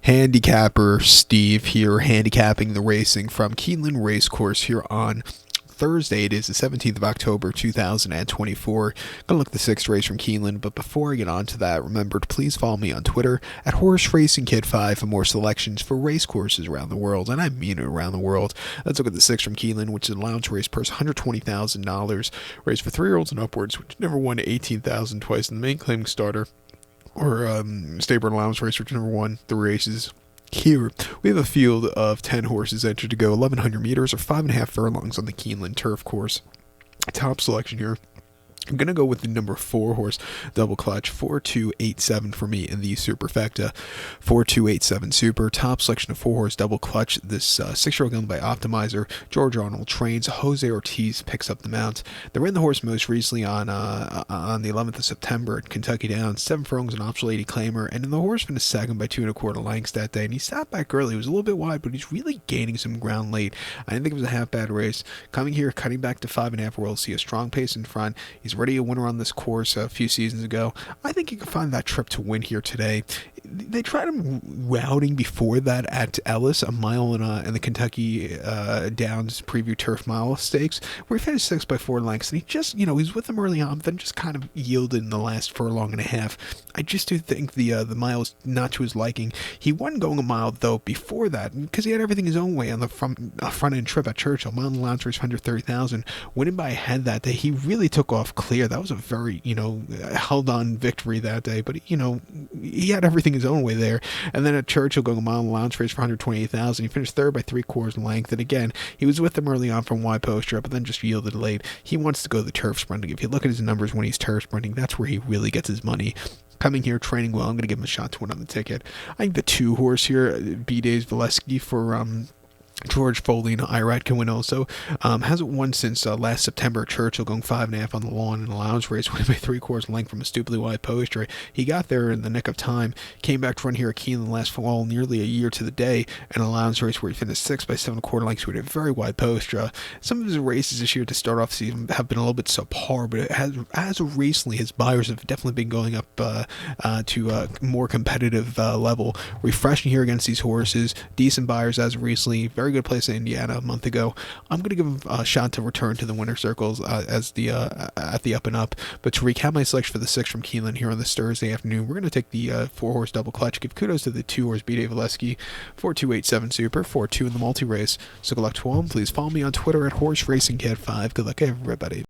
Handicapper Steve here, handicapping the racing from Keeneland Racecourse here on Thursday. It is the 17th of October, 2024. Gonna look at the sixth race from Keeneland, but before I get on to that, remember to please follow me on Twitter at HorseRacingKid5 for more selections for race courses around the world, and I mean it, around the world. Let's look at the sixth from Keeneland, which is an allowance race purse, $120,000, race for 3-year-olds and upwards, which never won $18,000 twice in the main claiming starter, or Stable Allowance race, which never won the races. Here, we have a field of 10 horses entered to go 1,100 meters or 5.5 furlongs on the Keeneland turf course. Top selection here. I'm going to go with the number 4 horse, double clutch, 4287 for me in the superfecta. 4287 super, top selection of 4 horse, double clutch. This 6-year-old owned by Optimizer. George Arnold trains. Jose Ortiz picks up the mount. They ran the horse most recently on the 11th of September at Kentucky Downs. 7 furlongs, an optional 80 claimer. And then the horse finished second by 2 1/4 lengths that day. And he sat back early. He was a little bit wide, but he's really gaining some ground late. I didn't think it was a half bad race. Coming here, cutting back to 5.5, where we'll see a strong pace in front. He's already a winner on this course a few seasons ago. I think you can find that trip to win here today. They tried him routing before that at Ellis, a mile in the Kentucky Downs Preview Turf Mile Stakes, where he finished 6 by 4 lengths, and he just, he was with them early on, but then just kind of yielded in the last furlong and a half. I just do think the mile is not to his liking. He won going a mile, though, before that, because he had everything his own way on the front end trip at Churchill. Mile and allowance race for under 30,000. Winning by a head that day, he really took off clear. That was a very, held on victory that day, but, he had everything his own way there. And then at Churchill, going a mile and allowance race for 128,000. He finished third by 3/4 length. And again, he was with them early on from wide posture, but then just yielded late. He wants to go the turf sprinting. If you look at his numbers when he's turf sprinting, that's where he really gets his money. Coming here, training well. I'm going to give him a shot to win on the ticket. I think the 2 horse here, B-Days Valesky for George Foley and Irad can win also. Hasn't won since last September at Churchill, going 5.5 on the lawn in an allowance race, winning by 3/4 length from a stupidly wide poster. He got there in the nick of time, came back to run here at Keeneland last fall, nearly a year to the day, an allowance race where he finished 6 by 7/4 lengths with a very wide poster. Some of his races this year to start off the season have been a little bit subpar, but as of recently, his buyers have definitely been going up to a more competitive level. Refreshing here against these horses, decent buyers as of recently. Very good place in Indiana a month ago. I'm going to give him a shot to return to the winner circles as the at the up and up. But to recap my selection for the 6 from Keeneland here on this Thursday afternoon, we're going to take the 4 horse double clutch. Give kudos to the 2 horse B-Day Valesky, 4287 super, 4-2 in the multi race. So good luck to all. Please follow me on Twitter at HorseRacingKid5. Good luck, everybody.